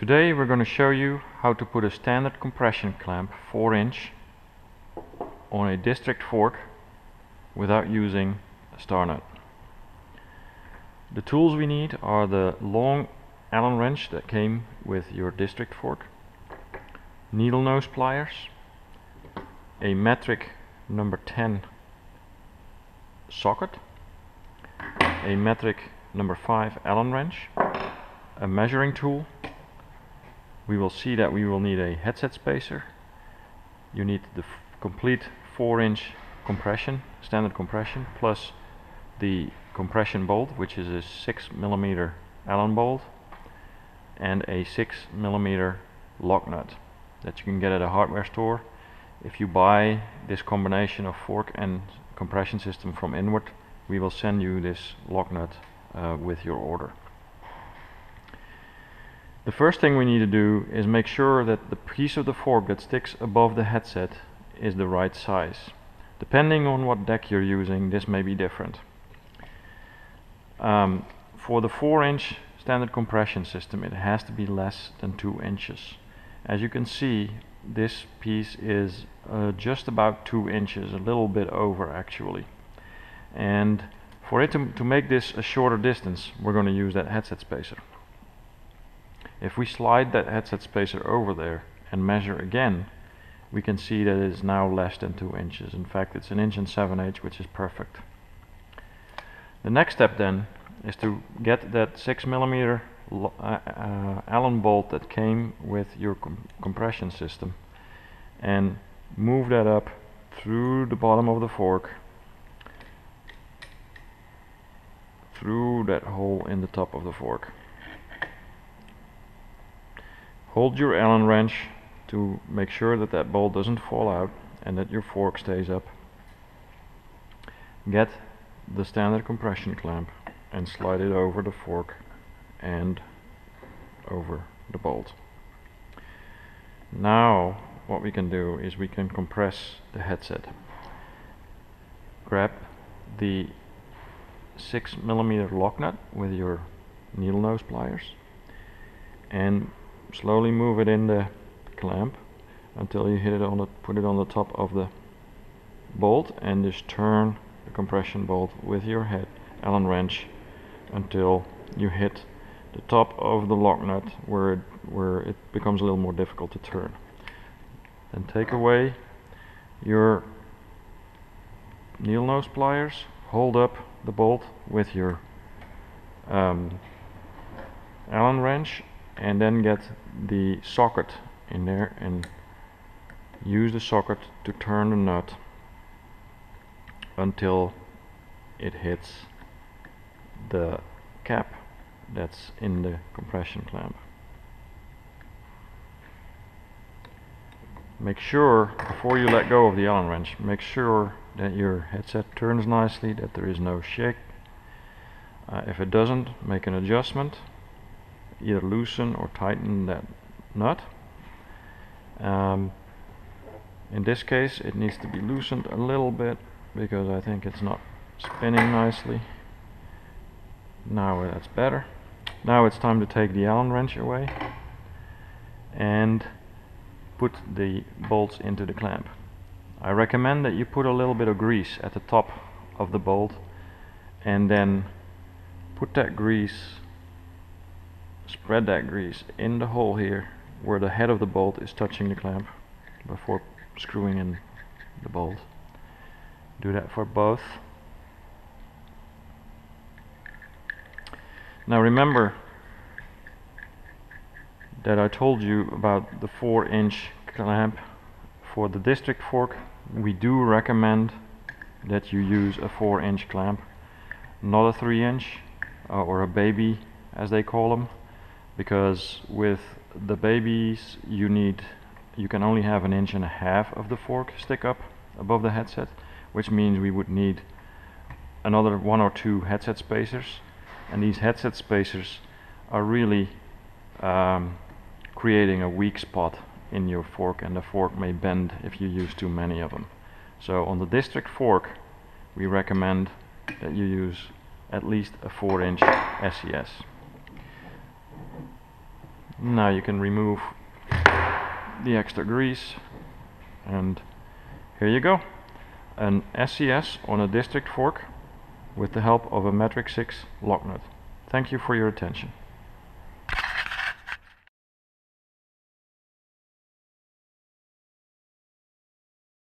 Today we're going to show you how to put a standard compression clamp 4-inch on a district fork without using a star nut. The tools we need are the long Allen wrench that came with your district fork, needle nose pliers, a metric number 10 socket, a metric number 5 Allen wrench, a measuring tool. We will see that we will need a headset spacer. You need the complete 4-inch compression, standard compression, plus the compression bolt, which is a 6mm Allen bolt, and a 6mm lock nut that you can get at a hardware store. If you buy this combination of fork and compression system from Inward, we will send you this lock nut with your order. The first thing we need to do is make sure that the piece of the fork that sticks above the headset is the right size. Depending on what deck you're using, this may be different. For the 4-inch standard compression system, it has to be less than 2 inches. As you can see, this piece is just about 2 inches, a little bit over actually. And for it to make this a shorter distance, we're going to use that headset spacer. If we slide that headset spacer over there and measure again, we can see that it is now less than 2 inches. In fact, it's 1 7/8 inches, which is perfect. The next step then is to get that 6mm Allen bolt that came with your compression system and move that up through the bottom of the fork, through that hole in the top of the fork. Hold your Allen wrench to make sure that that bolt doesn't fall out and that your fork stays up. Get the standard compression clamp and slide it over the fork and over the bolt. Now what we can do is we can compress the headset. Grab the 6mm lock nut with your needle nose pliers and slowly move it in the clamp until you hit it on the, put it on the top of the bolt, and just turn the compression bolt with your Allen wrench until you hit the top of the lock nut where it becomes a little more difficult to turn. Then take away your needle nose pliers, hold up the bolt with your Allen wrench, and then get the socket in there and use the socket to turn the nut until it hits the cap that's in the compression clamp. Make sure, before you let go of the Allen wrench, make sure that your headset turns nicely, that there is no shake. If it doesn't, make an adjustment. Either loosen or tighten that nut. In this case it needs to be loosened a little bit because I think it's not spinning nicely. Now that's better. Now it's time to take the Allen wrench away and put the bolts into the clamp. I recommend that you put a little bit of grease at the top of the bolt and then put that grease, spread that grease in the hole here where the head of the bolt is touching the clamp before screwing in the bolt. Do that for both. Now remember that I told you about the 4-inch clamp. For the district fork, we do recommend that you use a 4-inch clamp, not a 3-inch or a baby as they call them, because with the babies you can only have 1.5 inches of the fork stick up above the headset, which means we would need another 1 or 2 headset spacers, and these headset spacers are really creating a weak spot in your fork, and the fork may bend if you use too many of them. So on the district fork we recommend that you use at least a 4-inch SCS. Now you can remove the extra grease, and here you go, an SCS on a district fork with the help of a metric 6 lock nut. Thank you for your attention.